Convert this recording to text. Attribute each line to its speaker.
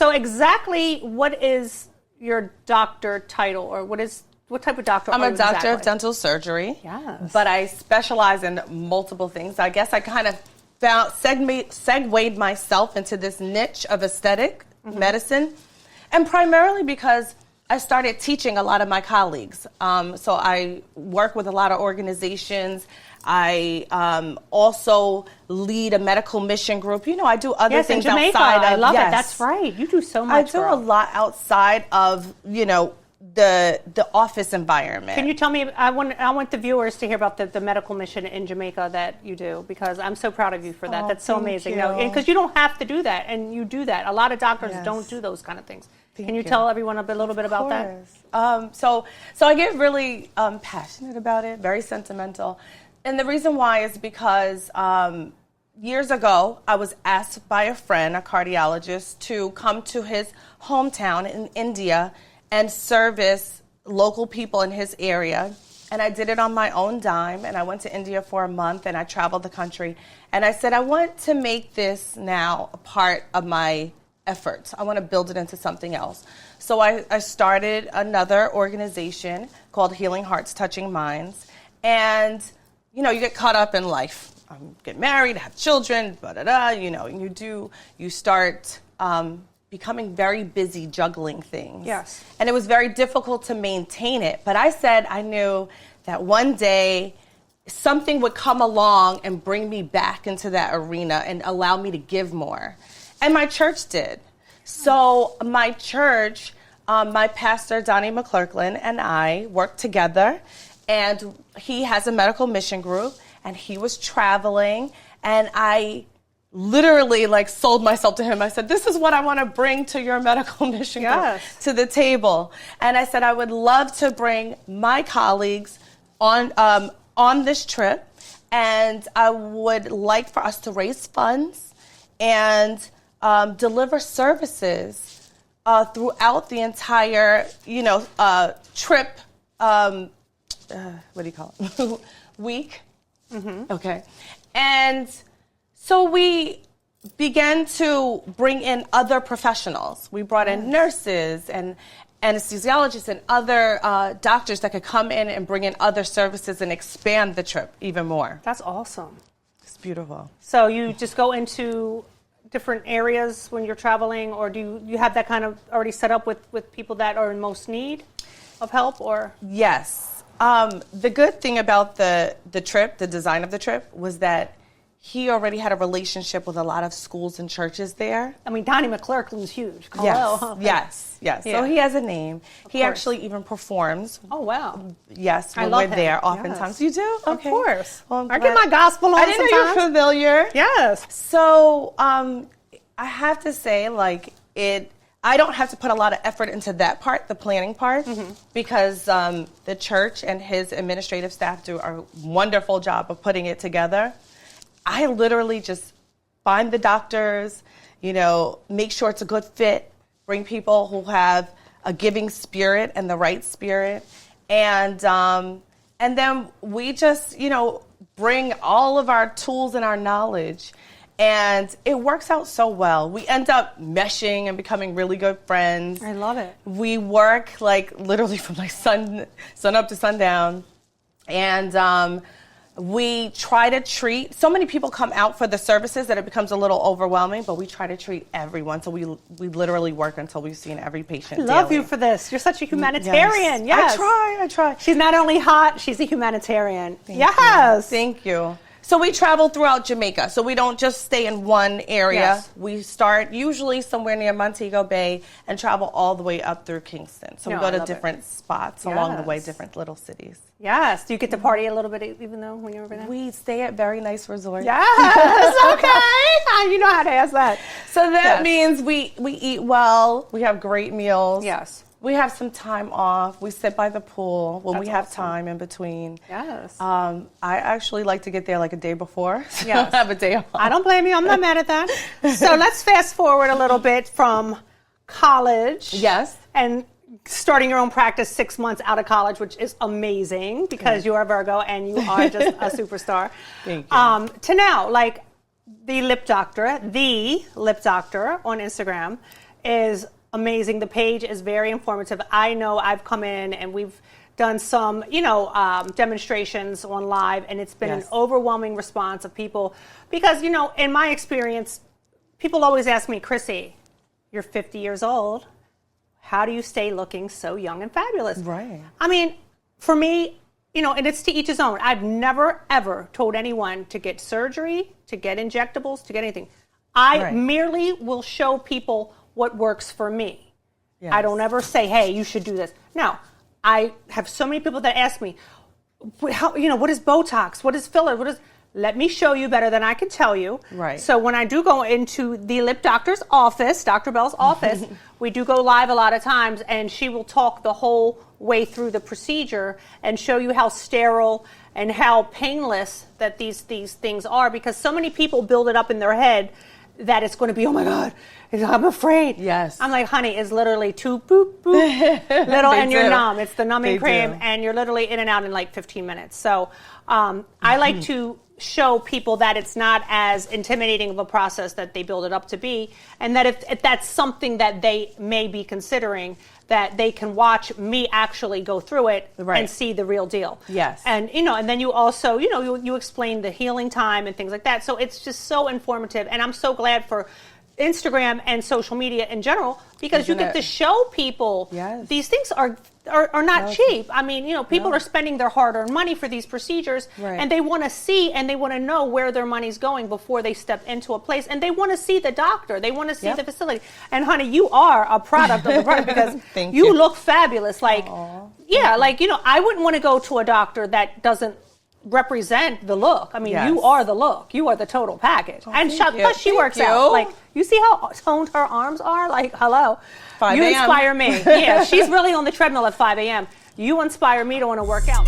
Speaker 1: So exactly what is your doctor title, or what type of doctor
Speaker 2: I'm
Speaker 1: are
Speaker 2: a
Speaker 1: you
Speaker 2: doctor
Speaker 1: exactly?
Speaker 2: of dental surgery.
Speaker 1: Yes.
Speaker 2: But I specialize in multiple things. I guess I kind of segued myself into this niche of aesthetic medicine, and primarily because I started teaching a lot of my colleagues. So I work with a lot of organizations. I also lead a medical mission group. You know, I do other things
Speaker 1: in Jamaica.
Speaker 2: outside of.
Speaker 1: I love
Speaker 2: yes.
Speaker 1: it. That's right. You do so
Speaker 2: I
Speaker 1: much.
Speaker 2: do a lot outside of, you know, the office environment.
Speaker 1: Can you tell me? I want the viewers to hear about the medical mission in Jamaica that you do, because I'm so proud of you for that.
Speaker 2: Oh,
Speaker 1: That's so
Speaker 2: thank
Speaker 1: amazing.
Speaker 2: you.
Speaker 1: No, because you don't have to do that, and you do that. A lot of doctors
Speaker 2: Yes.
Speaker 1: don't do those kind of things.
Speaker 2: Thank
Speaker 1: Can you
Speaker 2: you.
Speaker 1: tell everyone a little bit about that?
Speaker 2: So I get really passionate about it, very sentimental. And the reason why is because years ago, I was asked by a friend, a cardiologist, to come to his hometown in India and service local people in his area. And I did it on my own dime, and I went to India for a month, and I traveled the country. And I said, I want to make this now a part of my efforts. I want to build it into something else. So I started another organization called Healing Hearts, Touching Minds. And, you know, you get caught up in life. Get married, have children, you know, you start becoming very busy juggling things.
Speaker 1: Yes.
Speaker 2: And it was very difficult to maintain it. But I said I knew that one day something would come along and bring me back into that arena and allow me to give more. And my church did. So my church, my pastor, Donnie McClurkland, and I worked together. And he has a medical mission group. And he was traveling. And I literally sold myself to him. I said, this is what I want to bring to your medical mission group, to the table. And I said, I would love to bring my colleagues on this trip. And I would like for us to raise funds and deliver services throughout the entire, trip, what do you call it, week. Mm-hmm. Okay. And so we began to bring in other professionals. We brought in nurses and anesthesiologists and other doctors that could come in and bring in other services and expand the trip even more.
Speaker 1: That's awesome.
Speaker 2: It's beautiful.
Speaker 1: So you just go into different areas when you're traveling, or do you have that kind of already set up with people that are in most need of help? Or
Speaker 2: Yes. The good thing about the trip, the design of the trip, was that he already had a relationship with a lot of schools and churches there.
Speaker 1: I mean, Donnie McClurkland's huge.
Speaker 2: Yes,
Speaker 1: Hello.
Speaker 2: yes. Yeah. So he has a name. He actually even performs.
Speaker 1: Oh, wow.
Speaker 2: Yes, when
Speaker 1: I love
Speaker 2: we're
Speaker 1: him.
Speaker 2: there. Oftentimes. You do?
Speaker 1: Of
Speaker 2: Okay.
Speaker 1: course.
Speaker 2: Well,
Speaker 1: I get my gospel on
Speaker 2: I didn't know you were familiar.
Speaker 1: Yes.
Speaker 2: So I have to say, I don't have to put a lot of effort into that part, the planning part, because the church and his administrative staff do a wonderful job of putting it together. I literally just find the doctors, make sure it's a good fit, bring people who have a giving spirit and the right spirit, and then we just, bring all of our tools and our knowledge. And it works out so well. We end up meshing and becoming really good friends.
Speaker 1: I love it.
Speaker 2: We work literally from sun up to sundown. And we try to treat, so many people come out for the services that it becomes a little overwhelming, but we try to treat everyone. So we literally work until we've seen every patient
Speaker 1: I love
Speaker 2: daily.
Speaker 1: you for this. You're such a humanitarian. Yes.
Speaker 2: I try.
Speaker 1: She's not only hot, she's a humanitarian.
Speaker 2: Thank you. Thank you. So we travel throughout Jamaica. So we don't just stay in one area.
Speaker 1: Yes.
Speaker 2: We start usually somewhere near Montego Bay and travel all the way up through Kingston. So we go to different spots along the way, different little cities.
Speaker 1: Yes. Do you get to party a little bit even though when you're over there?
Speaker 2: We stay at very nice resorts.
Speaker 1: Yes. Okay. You know how to ask that.
Speaker 2: So that means we eat well. We have great meals.
Speaker 1: Yes.
Speaker 2: We have some time off. We sit by the pool when we have
Speaker 1: awesome.
Speaker 2: time in between.
Speaker 1: Yes.
Speaker 2: I actually like to get there a day before. So
Speaker 1: Yes.
Speaker 2: I have a day off.
Speaker 1: I don't blame you. I'm not mad at that. So let's fast forward a little bit from college.
Speaker 2: Yes.
Speaker 1: And starting your own practice 6 months out of college, which is amazing because you are a Virgo and you are just a superstar.
Speaker 2: Thank you.
Speaker 1: To now, the lip doctor on Instagram. is amazing. The page is very informative. I know I've come in and we've done some, demonstrations on live, and it's been an overwhelming response of people because, in my experience, people always ask me, Chrissy, you're 50 years old. How do you stay looking so young and fabulous?
Speaker 2: Right.
Speaker 1: I mean, for me, and it's to each his own. I've never, ever told anyone to get surgery, to get injectables, to get anything. I merely will show people what works for me. Yes. I don't ever say, hey, you should do this. No, I have so many people that ask me, what is Botox? What is filler? Let me show you better than I can tell you.
Speaker 2: Right.
Speaker 1: So when I do go into the lip doctor's office, Dr. Bell's office, we do go live a lot of times, and she will talk the whole way through the procedure and show you how sterile and how painless that these things are, because so many people build it up in their head that it's going to be, oh my God, I'm afraid.
Speaker 2: Yes.
Speaker 1: I'm like, honey, it's literally 2 boop, boop, little, and you're numb. It's the numbing cream, and you're literally in and out in like 15 minutes. So I like to show people that it's not as intimidating of a process that they build it up to be, and that if that's something that they may be considering, that they can watch me actually go through it and see the real deal.
Speaker 2: Yes.
Speaker 1: And and then you also you explain the healing time and things like that. So it's just so informative, and I'm so glad for Instagram and social media in general, because you get to show people these things are not cheap. I mean, people are spending their hard-earned money for these procedures, and they want to see and they want to know where their money's going before they step into a place, and they want to see the doctor, they want to see the facility. And honey, you are a product of the product, because you look fabulous. Like, I wouldn't want to go to a doctor that doesn't represent the look. I mean, you are the look. You are the total package. And plus, she works out. Like, you see how toned her arms are? Like, hello.
Speaker 2: 5
Speaker 1: You
Speaker 2: a.m.
Speaker 1: inspire me. Yeah, she's really on the treadmill at 5 a.m. You inspire me to want to work out.